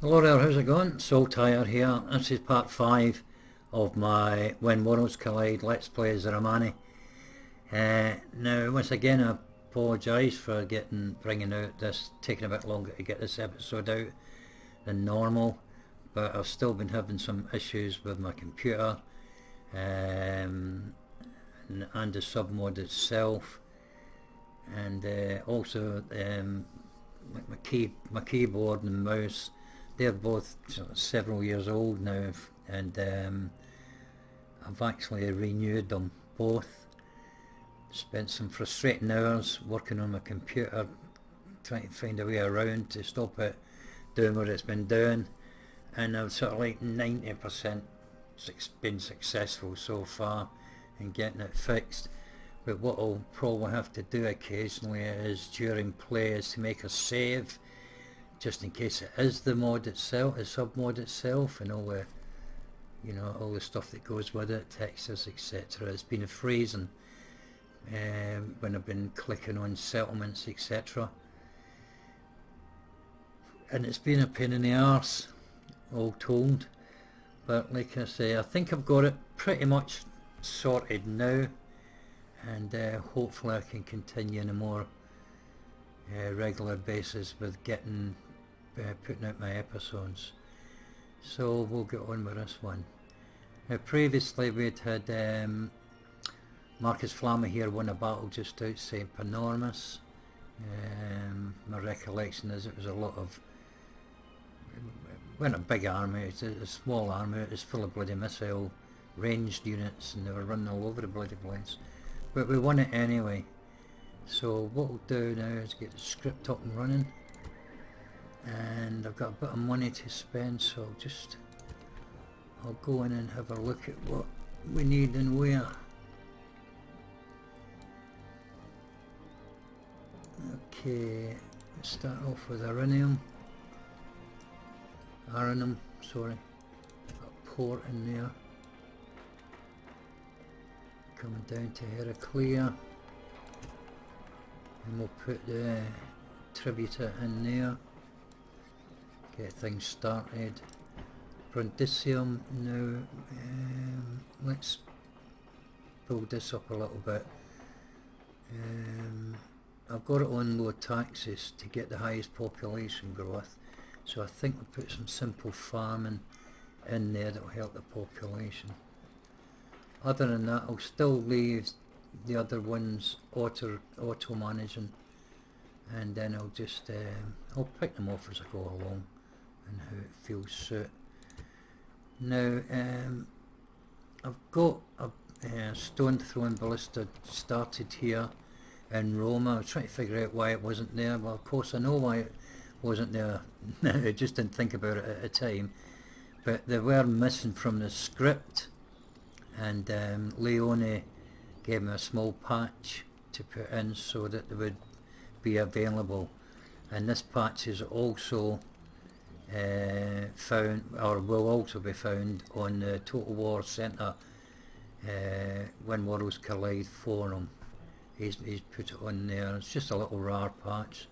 Hello there, how's it going? Soul Tire here. This is part 5 of my When Worlds Collide Let's Play as Romani. Now, once again, I apologise for bringing out this, taking a bit longer to get this episode out than normal, but I've still been having some issues with my computer and the submod itself, and also my keyboard and mouse. They're both several years old now, and I've actually renewed them both. Spent some frustrating hours working on my computer, trying to find a way around to stop it doing what it's been doing, and I've sort of like 90% been successful so far in getting it fixed. But what I'll probably have to do occasionally is during play is to make a save, just in case it is the mod itself, the submod itself, and all the, all the stuff that goes with it, textures, etc. It's been freezing when I've been clicking on settlements, etc. And it's been a pain in the arse, all told. But like I say, I think I've got it pretty much sorted now, and hopefully I can continue on a more regular basis with putting out my episodes. So we'll get on with this one. Now, previously we'd had Marcus Flamma here won a battle just outside Panormus. My recollection is it was it wasn't a big army, it was a small army. It was full of bloody missile ranged units, and they were running all over the bloody place. But we won it anyway. So what we'll do now is get the script up and running. And I've got a bit of money to spend, so I'll go in and have a look at what we need and where. Okay, let's start off with Arenum, sorry. Got a port in there. Coming down to Heraclea, and we'll put the tributor in there. Get things started. Brundisium now. Let's build this up a little bit. I've got it on low taxes to get the highest population growth, so I think we'll put some simple farming in there that will help the population. Other than that, I'll still leave the other ones auto managing, and then I'll pick them off as I go along and how it feels suit. Now I've got a stone throwing ballista started here in Roma. I was trying to figure out why it wasn't there. Well, of course I know why it wasn't there. I just didn't think about it at the time, but they were missing from the script, and Leone gave me a small patch to put in so that they would be available. And this patch is also found, or will also be found, on the Total War Centre When Worlds Collide forum. He's put it on there. It's just a little rare patch.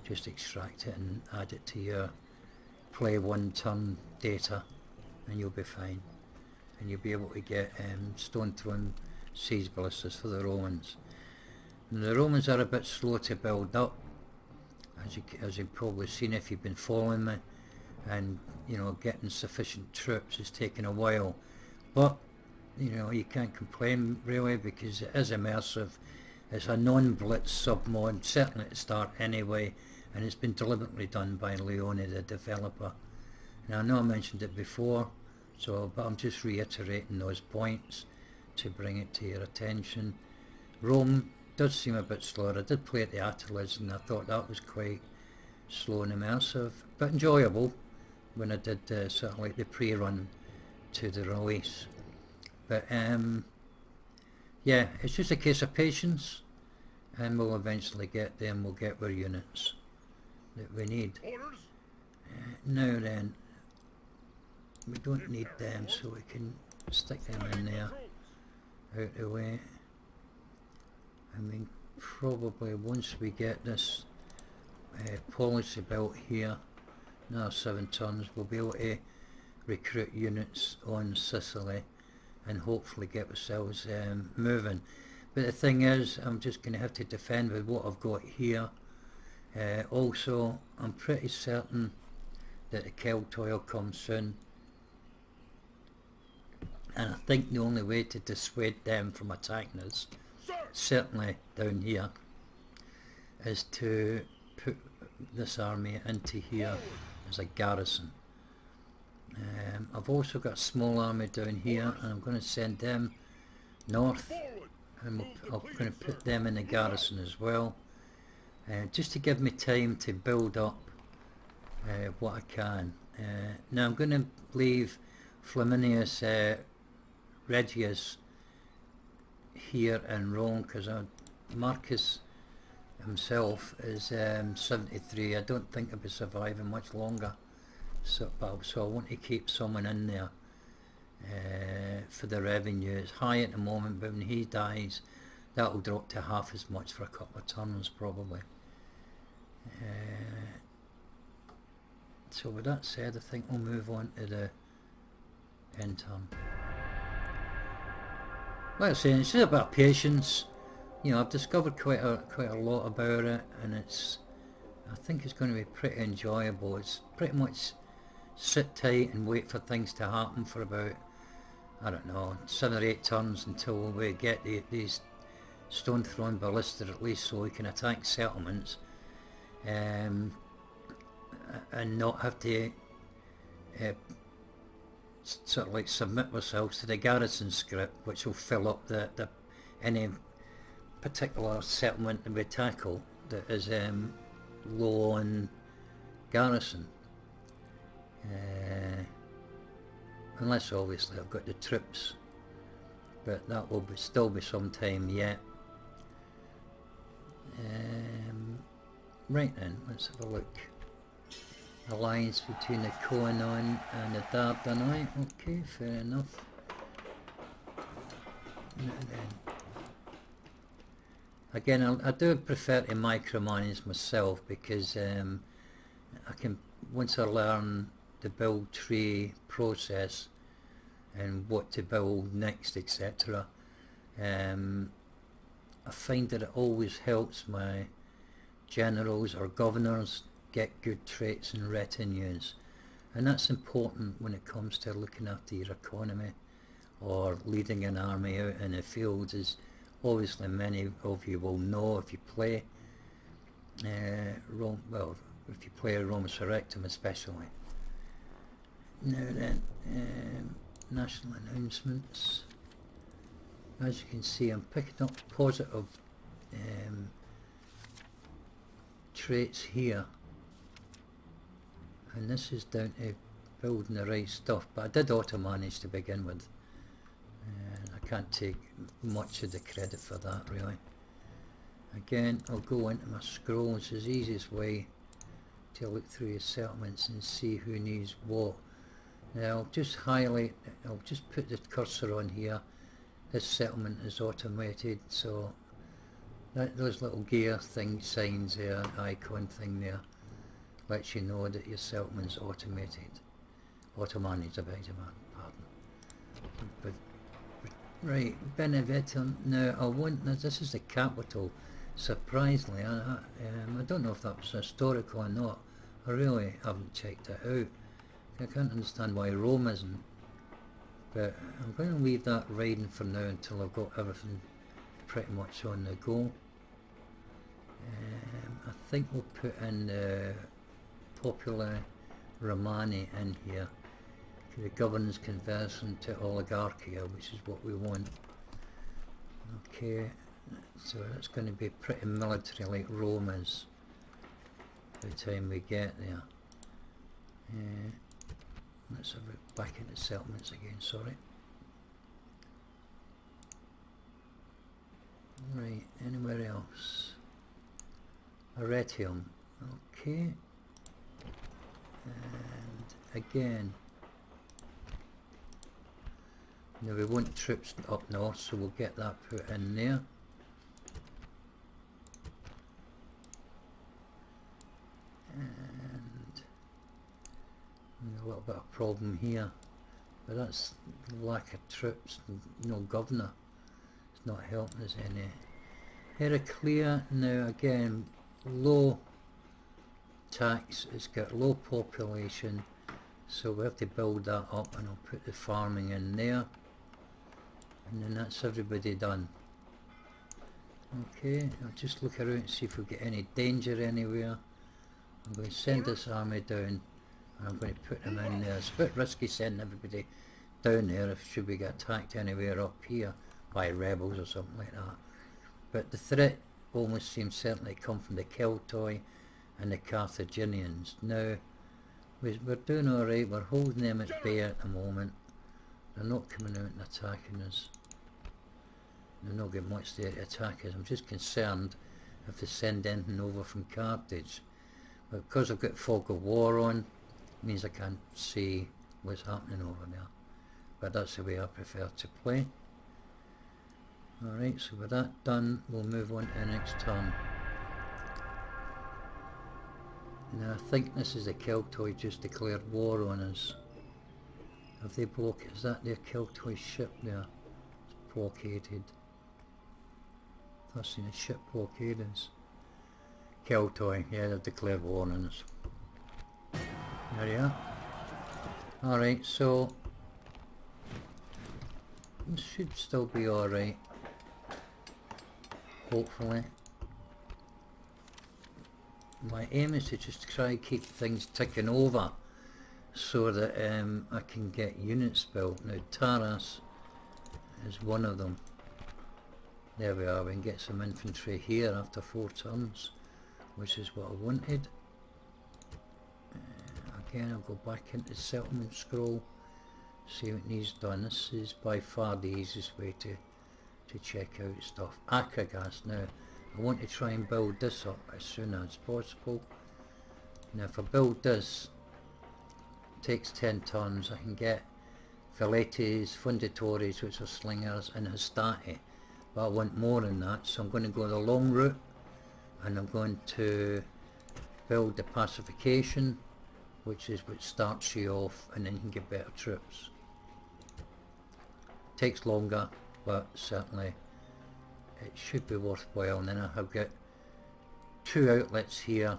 Just extract it and add it to your play one turn data, and you'll be fine. And you'll be able to get stone thrown siege ballistas for the Romans. And the Romans are a bit slow to build up, as you've probably seen if you've been following me, and getting sufficient troops is taking a while, but you can't complain really, because it is immersive. It's a non-blitz submod, certainly at the start anyway, and it's been deliberately done by Leone, the developer. Now I know I mentioned it before, but I'm just reiterating those points to bring it to your attention. Rome does seem a bit slower. I did play at the Atlas and I thought that was quite slow and immersive, but enjoyable when I did sort of like the pre-run to the release. But yeah, it's just a case of patience, and we'll eventually get them. We'll get our units that we need. Now then, we don't need them, so we can stick them in there out the way. I mean, probably once we get this policy built here, Another 7 tons. We'll be able to recruit units on Sicily and hopefully get ourselves moving. But the thing is, I'm just going to have to defend with what I've got here. Also, I'm pretty certain that the Celt oil comes soon, and I think the only way to dissuade them from attacking us, certainly down here, is to put this army into here as a garrison. I've also got a small army down here, and I'm going to send them north, and I'm going to put them in the garrison as well, just to give me time to build up what I can. Now I'm going to leave Flaminius Regius here in Rome, because Marcus himself is 73. I don't think he'll be surviving much longer, so I want to keep someone in there for the revenue. It's high at the moment, but when he dies, that'll drop to half as much for a couple of turns probably. So with that said, I think we'll move on to the end turn. Like I was saying, it's just about patience. You know, I've discovered quite a lot about it, and I think it's going to be pretty enjoyable. It's pretty much sit tight and wait for things to happen for about, I don't know, 7 or 8 turns until we get these stone thrown ballistas at least, so we can attack settlements and not have to sort of like submit ourselves to the garrison script, which will fill up any particular settlement that we tackle that is low on garrison, unless obviously I've got the troops, but that will still be some time yet. Right then, let's have a look. Alliance between the Koanon and the Dardani. Okay, fair enough. Now then, again, I do prefer to micromanage myself, because I can, once I learn the build tree process and what to build next, etc., I find that it always helps my generals or governors get good traits and retinues, and that's important when it comes to looking after your economy or leading an army out in the fields, as obviously many of you will know if you play Rome, if you play Roma Surrectum especially. Now then, national announcements. As you can see, I'm picking up positive traits here, and this is down to building the right stuff, but I did auto manage to begin with, and I can't take much of the credit for that really. Again, I'll go into my scrolls. It's the easiest way to look through your settlements and see who needs what. Now I'll just highlight, I'll just put the cursor on here. This settlement is automated, so those little gear thing signs there, icon thing there, lets you know that your settlement's automated. Auto-managed, I beg your pardon. But right, Beneventum. Now I want this is the capital. Surprisingly, I don't know if that was historical or not. I really haven't checked it out. I can't understand why Rome isn't. But I'm going to leave that riding for now until I've got everything pretty much on the go. I think we'll put in popular Romani in here. The governance conversion to oligarchia, which is what we want. Okay, so that's going to be pretty military like Rome is by the time we get there. Let's have it back into settlements again, sorry. Right, anywhere else? Arretium, okay. And again, now we want troops up north, so we'll get that put in there. And And a little bit of problem here, but that's the lack of troops, no governor. It's not helping us any. Heraclea now again, low tax, it's got low population, so we have to build that up, and I'll put the farming in there, and then that's everybody done. Okay, I'll just look around and see if we get any danger anywhere. I'm going to send this army down, and I'm going to put them in there. It's a bit risky sending everybody down there if should we get attacked anywhere up here by rebels or something like that. But the threat almost seems certainly to come from the Keltoi and the Carthaginians. Now, we're doing alright, we're holding them at bay at the moment. They're not coming out and attacking us. They're not getting much there to attack us. I'm just concerned if they send anything over from Carthage. But because I've got fog of war on, it means I can't see what's happening over there. But that's the way I prefer to play. Alright, so with that done, we'll move on to the next turn. Now I think this is the Keltoi just declared war on us. Have they blocked? Is that their Keltoi ship there? It's blockaded. I've seen a ship blockade us. Keltoi, yeah, they've declared war on us. There you are. Alright, so it should still be alright. Hopefully. My aim is to just try and keep things ticking over so that I can get units built. Now Taras is one of them. There we are, we can get some infantry here after 4 turns, which is what I wanted. Again, I'll go back into the settlement scroll, see what needs done. This is by far the easiest way to check out stuff. Akragas, now I want to try and build this up as soon as possible. Now if I build this, it takes 10 turns, I can get Veletes, Funditores, which are slingers, and Hastati, but I want more than that, so I'm going to go the long route, and I'm going to build the pacification, which is what starts you off, and then you can get better troops. Takes longer, but certainly it should be worthwhile. And then I have got 2 outlets here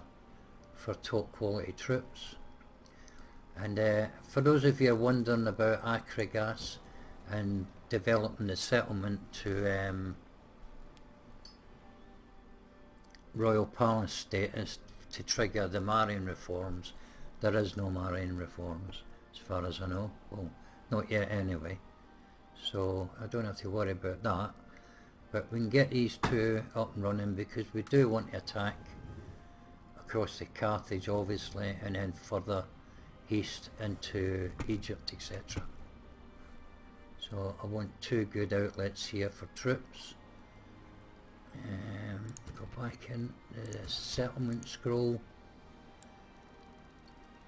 for top quality troops. And for those of you wondering about Akragas and developing the settlement to Royal Palace status to trigger the marine reforms, there is no marine reforms as far as I know. Well, not yet anyway. So I don't have to worry about that. But we can get these 2 up and running because we do want to attack across the Carthage obviously, and then further east into Egypt, etc. So I want 2 good outlets here for troops. Go back in the settlement scroll.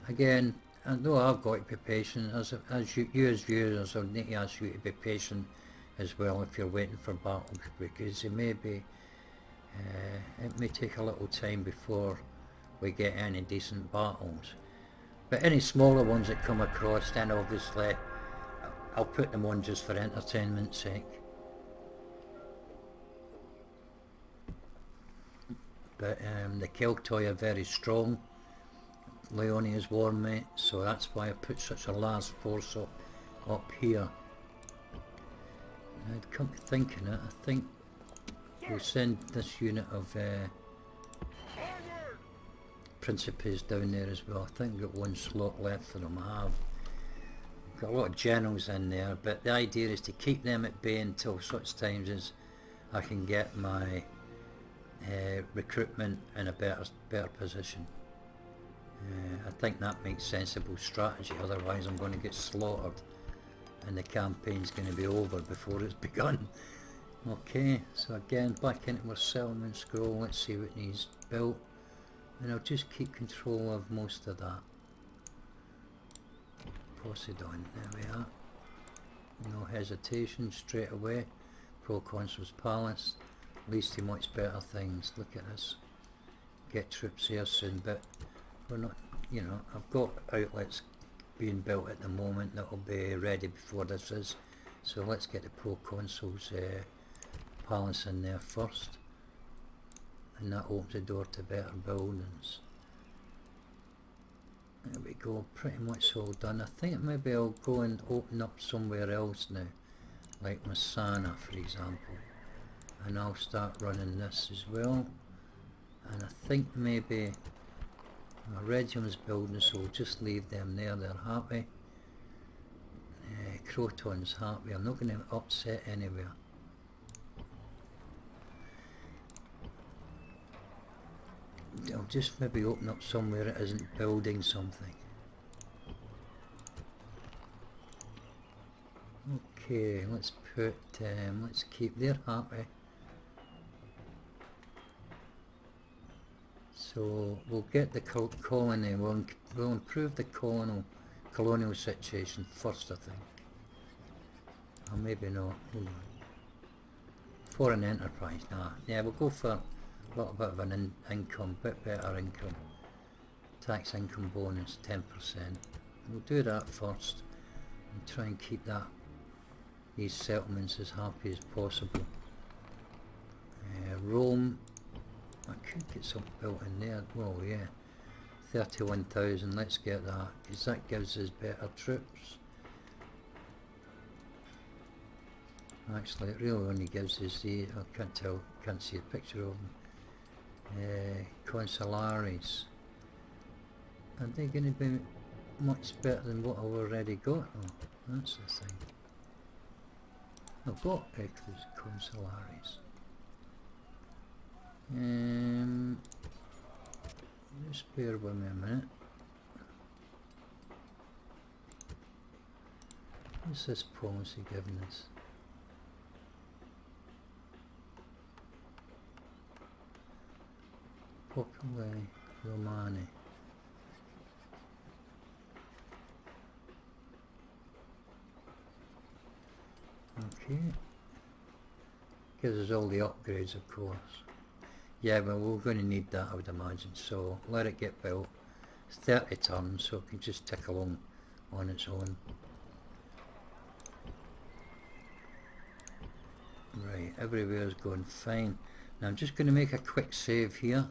Again, I know I've got to be patient, as you as viewers, I need to ask you to be patient as well if you're waiting for battles, because it may take a little time before we get any decent battles. But any smaller ones that come across, then obviously I'll put them on just for entertainment's sake. But the Keltoi are very strong. Leone has warned me, so that's why I put such a large force up here. And I'd come to thinking it, I think we'll send this unit of Principes down there as well. I think we've got 1 slot left for them. I have. We've got a lot of generals in there, but the idea is to keep them at bay until such times as I can get my recruitment in a better position. I think that makes sensible strategy, otherwise I'm going to get slaughtered and the campaign's going to be over before it's begun. Okay, so again back into our settlement scroll, let's see what needs built, and I'll just keep control of most of that. Poseidon, there we are. No hesitation, straight away. Proconsul's Palace, leads to much better things. Look at this. Get troops here soon, but we're not, you know, I've got outlets being built at the moment that'll be ready before this is. So let's get the proconsul's palace in there first, and that opens the door to better buildings. There we go, pretty much all done. I think maybe I'll go and open up somewhere else now, like Masana for example, and I'll start running this as well. And I think maybe my Regium's building, so we'll just leave them there, they're happy. Croton's happy, I'm not going to upset anywhere. I'll just maybe open up somewhere that isn't building something. Okay, let's put, let's keep there happy. So we'll get the colony, we'll improve the colonial situation first I think. Or maybe not, hold on. Foreign enterprise, nah. Yeah, we'll go for a little bit of an income, bit better income. Tax income bonus, 10%. We'll do that first and try and keep these settlements as happy as possible. Rome, I could get something built in there. Well, yeah, 31,000. Let's get that because that gives us better troops. Actually, it really only gives us the. I can't tell. Can't see a picture of them. Consularies. Are they going to be much better than what I've already got? Oh, that's the thing. I've got Eccles Consularies. Just bear with me a minute. What's this policy giving us? Populi Romani. Okay. Gives us all the upgrades, of course. Yeah, well, we're going to need that, I would imagine. So let it get built. It's 30 turns, so it can just tick along on its own. Right, everywhere's going fine. Now I'm just going to make a quick save here.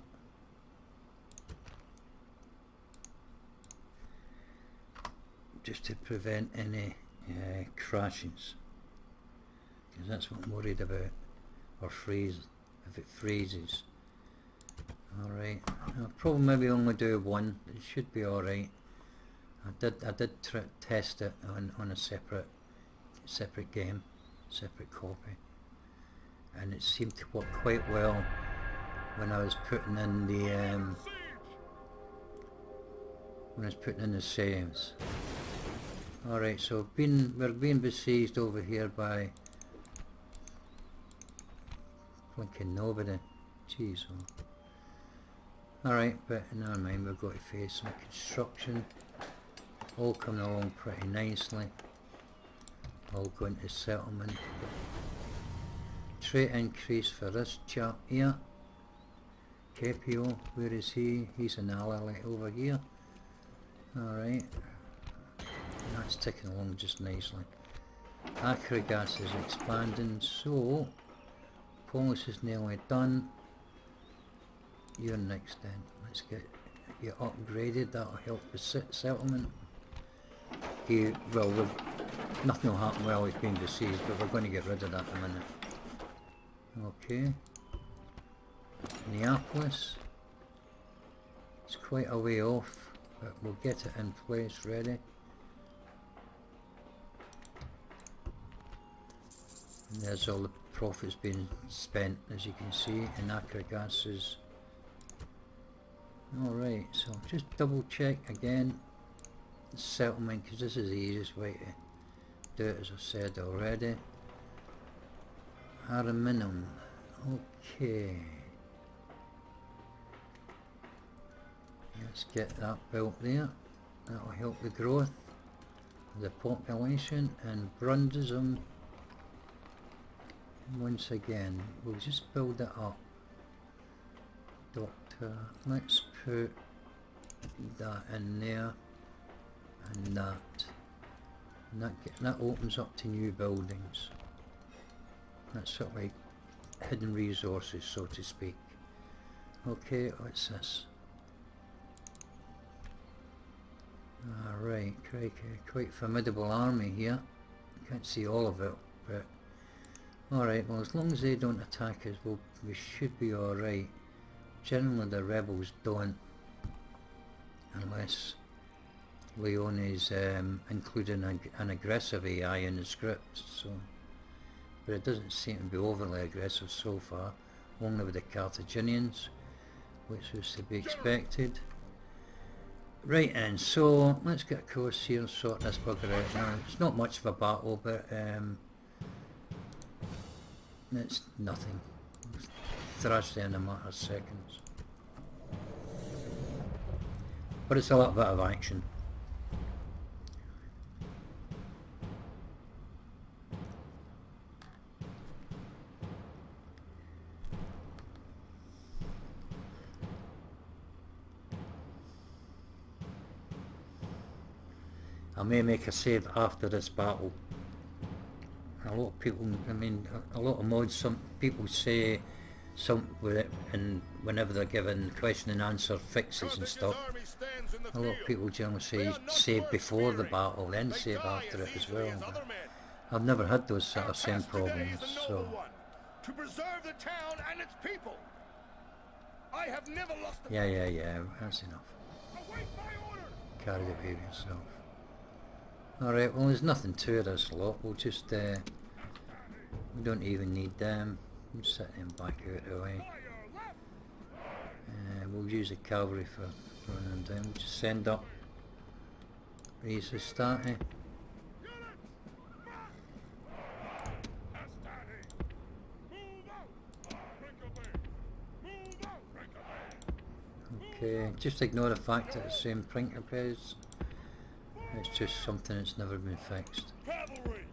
Just to prevent any crashes. Because that's what I'm worried about. Or freeze, if it freezes. Alright, I'll probably maybe only do one. It should be alright. I did test it on a separate game, separate copy. And it seemed to work quite well when I was putting in the saves. Alright, so we're being besieged over here by blinking nobody. Jeez. Oh. Alright, but never mind, we've got to face some construction. All coming along pretty nicely. All going to settlement. Trait increase for this chap here. Capio, where is he? He's an ally over here. Alright. That's ticking along just nicely. Acrogas is expanding, so Polis is nearly done. You're next then. Let's get you upgraded, that'll help the settlement. Well, nothing will happen while he's being besieged, but we're going to get rid of that in a minute. Okay. Neapolis. It's quite a way off, but we'll get it in place ready. And there's all the profits being spent, as you can see, in Acrogas is. Alright, so just double check again the settlement, because this is the easiest way to do it, as I said already. Araminum. Okay. Let's get that built there. That'll help the growth of the population. And Brundism, once again, we'll just build it up. Doctor, let's put that in there. and that. And that opens up to new buildings. That's sort of like hidden resources, so to speak. Okay, what's this? Alright, quite formidable army here. Can't see all of it, but alright, well as long as they don't attack us, we should be alright. Generally the rebels don't, unless Leone is including an aggressive AI in the script, so, but it doesn't seem to be overly aggressive so far, only with the Carthaginians, which was to be expected. Right, and so let's get a course here and sort this bugger out now. It's not much of a battle, but it's nothing. Thrash there in a matter of seconds. But it's a little bit of action. I may make a save after this battle. A lot of people, I mean, a lot of mods, some people say some with it, and whenever they're given question and answer fixes and stuff, a lot of people generally say save before the battle, then save after it as well. But I've never had those sort of same problems, so. To preserve the town and its people. I have never lost a Yeah, that's enough. Await my order. Carry away with yourself. Alright, well there's nothing to this lot, we'll just, we don't even need them, we'll set them back out of the way. We'll use the cavalry for running them down, we'll just send up, raise the starty. Okay, just ignore the fact that it's saying Principes. It's just something that's never been fixed. Cavalry,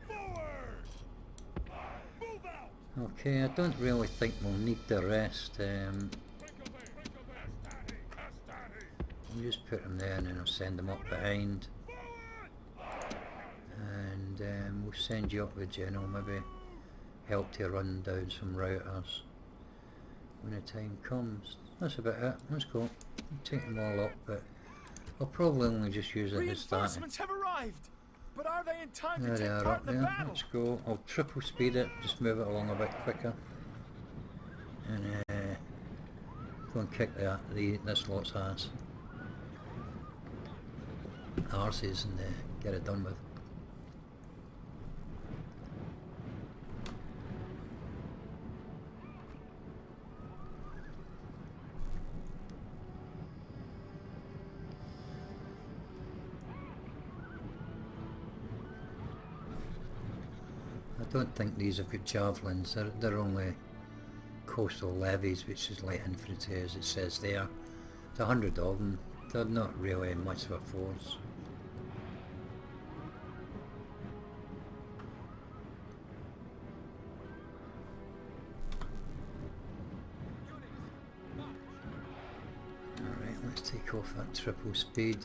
forward. Move out. Okay, I don't really think we'll need the rest. We'll just put them there and then I'll send them up behind. And we'll send you up with General, maybe help to run down some routers when the time comes. That's about it. Let's go. We'll take them all up, but I'll probably only just use it as starting. Reinforcements have arrived, but are they in time There to they take are part up in the there. battle? Let's go. I'll triple speed it, just move it along a bit quicker. And go and kick this lot's ass. Arses and get it done with. I don't think these have got javelins, they're only coastal levies, which is light infantry as it says there. It's 100 of them, they're not really much of a force. Alright, let's take off that triple speed.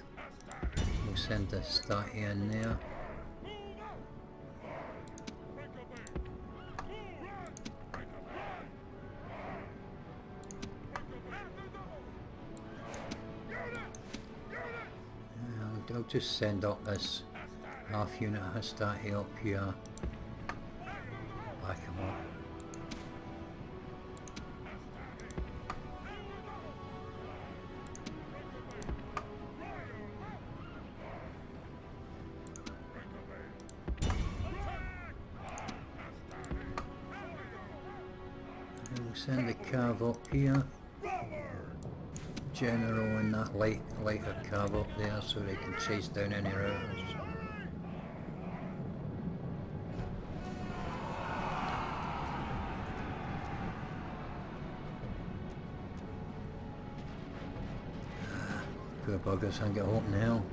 We'll send the starty in there. I'll just send up this half unit of Hastati up here. Back him up. And we'll send the cav up here. General and that lighter cav up there so they can chase down any routers. Poor buggers can't get hot in hell.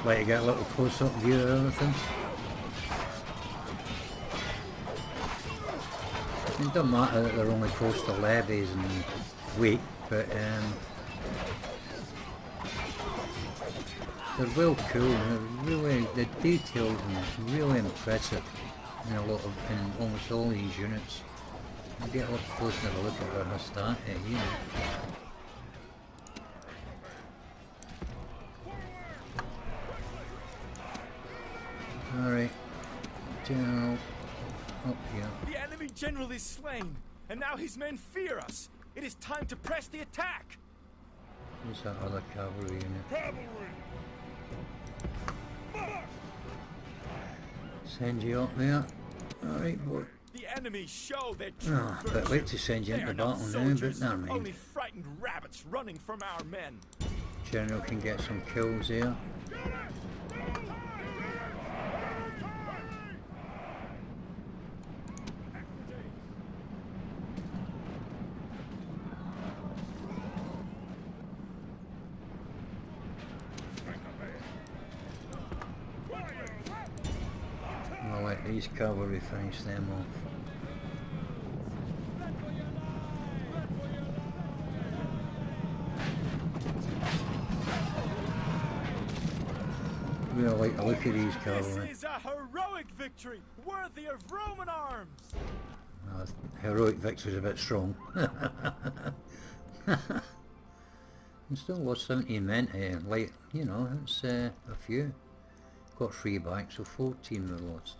Like to get a little close-up view of everything. It doesn't matter that they're only coastal levies and weak, but they're well cool. They're really, the details are really impressive in in almost all these units. You get up close and have a look at their hastati, you know. Alright, General, up here. The enemy general is slain, and now his men fear us. It is time to press the attack. Where's that other cavalry unit? Cavalry! Send you up there. Alright, boy. The enemy show their true Oh, but virtue. wait to send you They into are not battle now, but soldiers, never mind. only frightened rabbits running from our men. General can get some kills here. I'll let these cavalry finish them off. We don't like to look at these cavalry. This is a heroic victory, worthy of Roman arms. Heroic victory's a bit strong. We still lost 17 men to light, you know, it's a few. Got 3 back, so 14 we lost.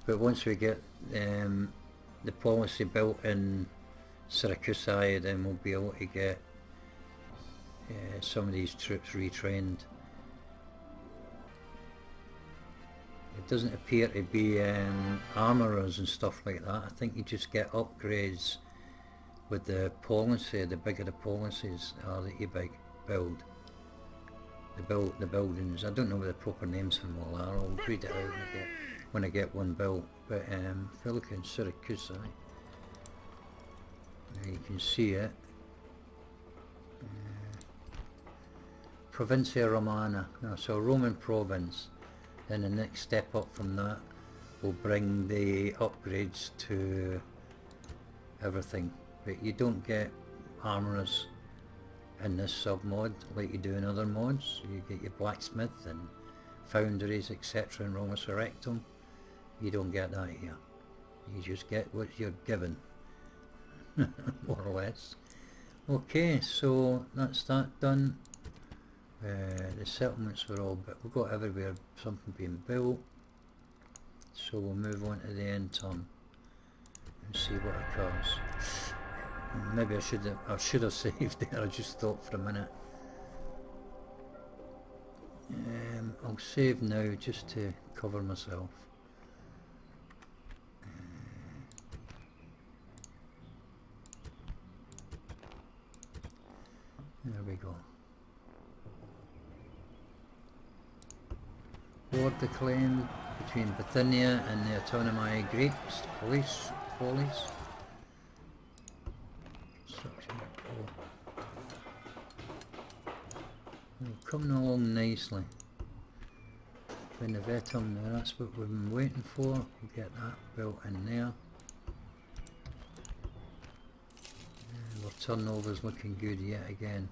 But once we get the policy built in Syracuse, then we'll be able to get some of these troops retrained. It doesn't appear to be armourers and stuff like that. I think you just get upgrades with the policy. The bigger the policies are that you build. The buildings. I don't know what the proper names for them all are. I'll read it out when I get one built. But if you look in Syracuse, you can see it. Provincia Romana, so Roman province. Then the next step up from that will bring the upgrades to everything. But you don't get armourers in this submod like you do in other mods. You get your blacksmith and foundries, etc. in Roma Surrectum. You don't get that here. You just get what you're given, more or less. Okay, so that's that done. The settlements were all, but we've got everywhere something being built. So we'll move on to the end turn and see what occurs. Maybe I should have saved there. I just thought for a minute. I'll save now just to cover myself. There we go. War declared between Bithynia and the Autonomy Greeks, police. Construction report. Coming along nicely. Benevetum, that's what we've been waiting for. We'll get that built in there. Our turnover's looking good yet again.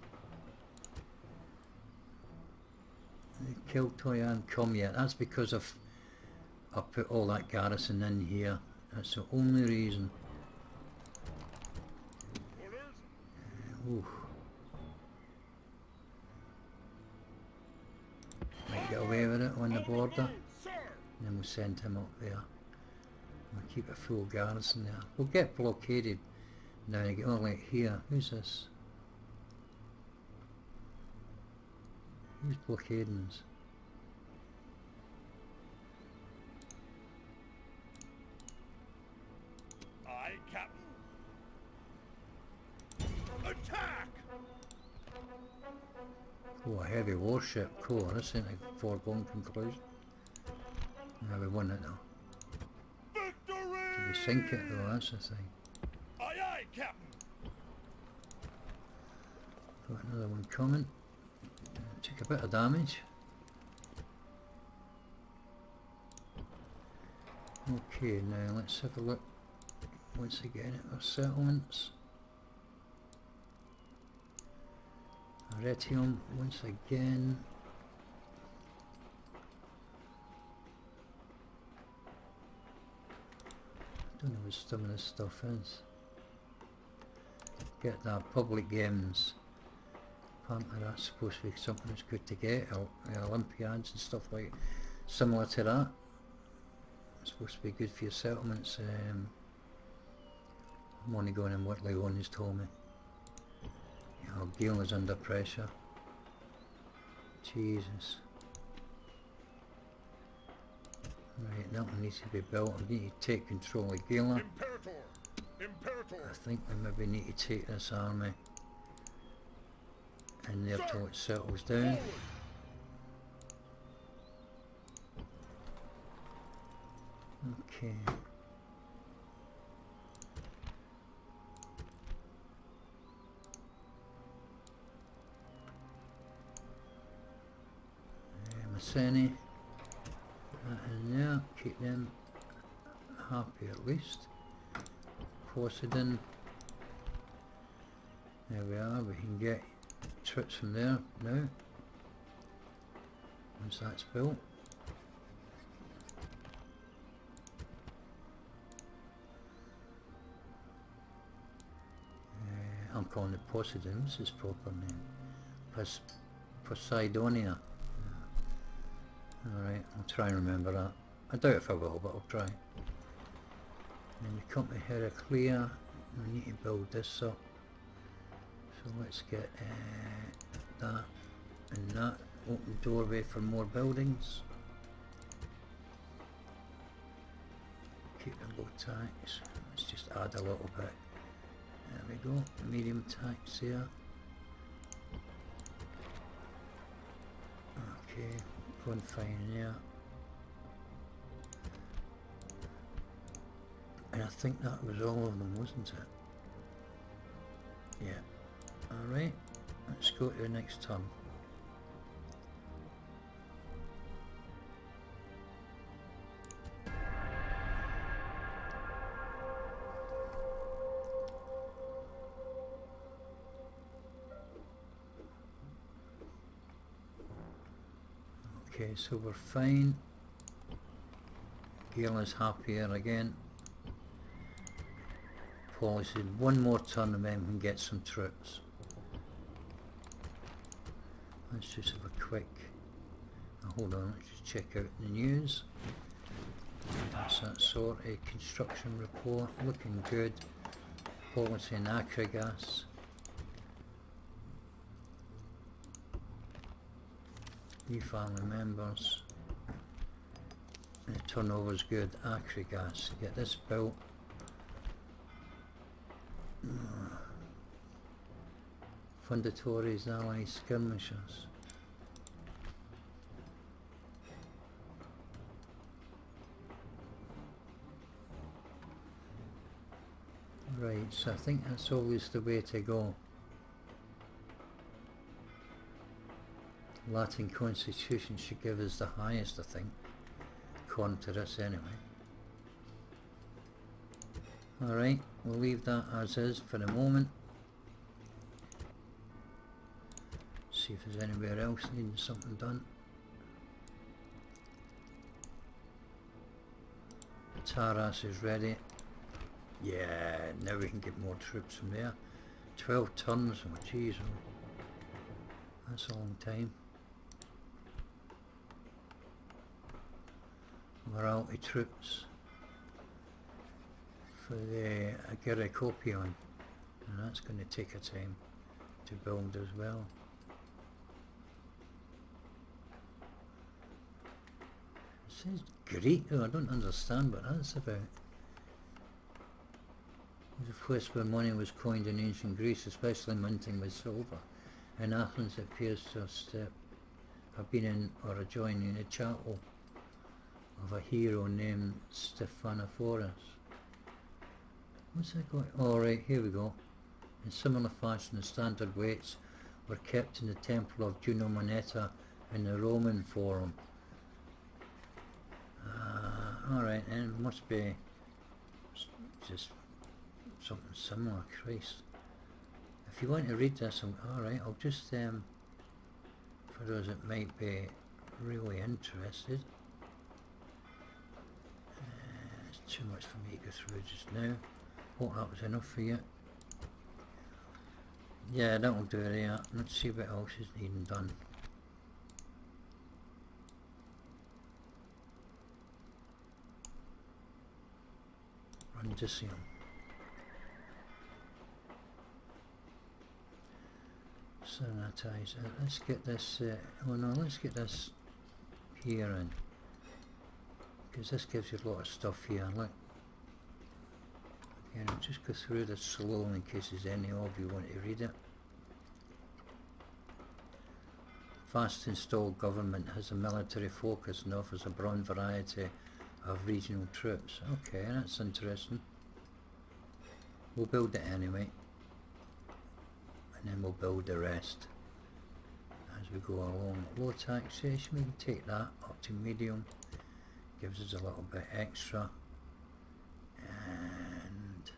Kiltoy and come yet. That's because I put all that garrison in here. That's the only reason. Might get away with it on the border. And then we'll send him up there. We'll keep a full garrison there. We'll get blockaded now and get like here. Who's this? Who's blockading us? Aye, Captain. Attack! Oh, a heavy warship. Cool. This ain't a foregone conclusion. Yeah, we won it though. Victory! Did we sink it though? That's the thing. Aye, aye, Captain. Got another one coming. Took a bit of damage. Okay, now let's have a look once again at our settlements. Arretium once again. Don't know what some of this stuff is. Get that public games. Apparently that's supposed to be something that's good to get. Olympiads and stuff like similar to that. It's supposed to be good for your settlements. I'm only going in what Leon has told me. You know, Gale is under pressure. Jesus. Right, that one needs to be built. I need to take control of Gala. Imperator. I think we maybe need to take this army in there till it settles down. Okay. Maseni. That in there. Keep them happy at least. Poseidon. There we are. We can get troops from there now. Once that's built. I'm calling it Poseidon's his proper name. Poseidonia. Alright, I'll try and remember that. I doubt if I will, but I'll try. And then we come to Heraclea. We need to build this up. So let's get that and that. Open doorway for more buildings. Keep the low tax. Let's just add a little bit. There we go. Medium tax here. Okay, going fine here. And I think that was all of them, wasn't it? Yeah. Alright, let's go to the next turn. Okay, so we're fine. Gale is happier again. Paul said one more turn and then we can get some troops. Let's just have a quick... hold on, let's just check out the news. That's that sort. A construction report, looking good. Policy in Acrigas. New family members. The turnover's good. Acrigas. Get this built. Fundatories, allies, skirmishers. Right, so I think that's always the way to go. Latin constitution should give us the highest, I think, according to this anyway. Alright, we'll leave that as is for the moment. See if there's anywhere else needing something done. Taras is ready. Yeah, now we can get more troops from there. 12 turns, oh jeez, that's a long time. Morality troops for the Agricopion, and that's going to take a time to build as well. It says Greek though, I don't understand what that's about. It was a place where money was coined in ancient Greece, especially minting with silver. In Athens it appears to have been in or adjoining a chapel of a hero named Stephanophoros. What's that going? Oh right, here we go. In similar fashion, the standard weights were kept in the temple of Juno Moneta in the Roman Forum. Alright, and it must be just something similar. Christ. If you want to read this, alright, I'll just, for those that might be really interested. It's too much for me to go through just now. Hope that was enough for you. Yeah, that'll do it here. Let's see what else is needing done. Run to see them. Sanitize. Let's get this. Oh no, let's get this here in, because this gives you a lot of stuff here. Look. Again, I'll just go through this slowly in case there's any of you want to read it. Fast installed government has a military focus and offers a broad variety of regional troops. Okay, that's interesting. We'll build it anyway, and then we'll build the rest as we go along. Low taxation, we can take that up to medium, gives us a little bit extra. And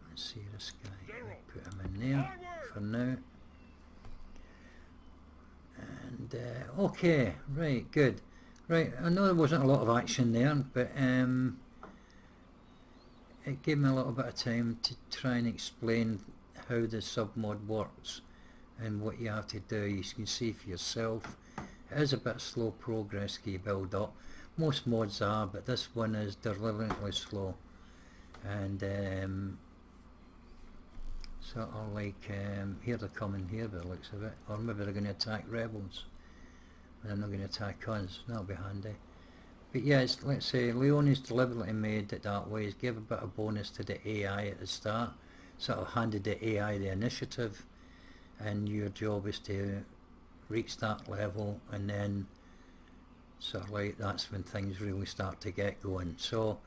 let's see this guy, put him in there for now. And okay, right, good. Right, I know there wasn't a lot of action there, but it gave me a little bit of time to try and explain how the submod works and what you have to do. You can see for yourself. It is a bit slow progress key build up. Most mods are, but this one is deliberately slow. And sort of like, here they're coming here by the looks of it. Or maybe they're going to attack rebels. They're not going to attack us. That'll be handy. But yeah, it's, let's say Leone's deliberately made it that way. He's gave a bit of bonus to the AI at the start. Sort of handed the AI the initiative. And your job is to reach that level, and then sort of like that's when things really start to get going. So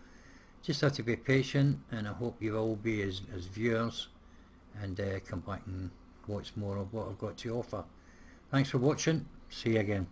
just have to be patient, and I hope you all be as viewers, and come back and watch more of what I've got to offer. Thanks for watching. See you again.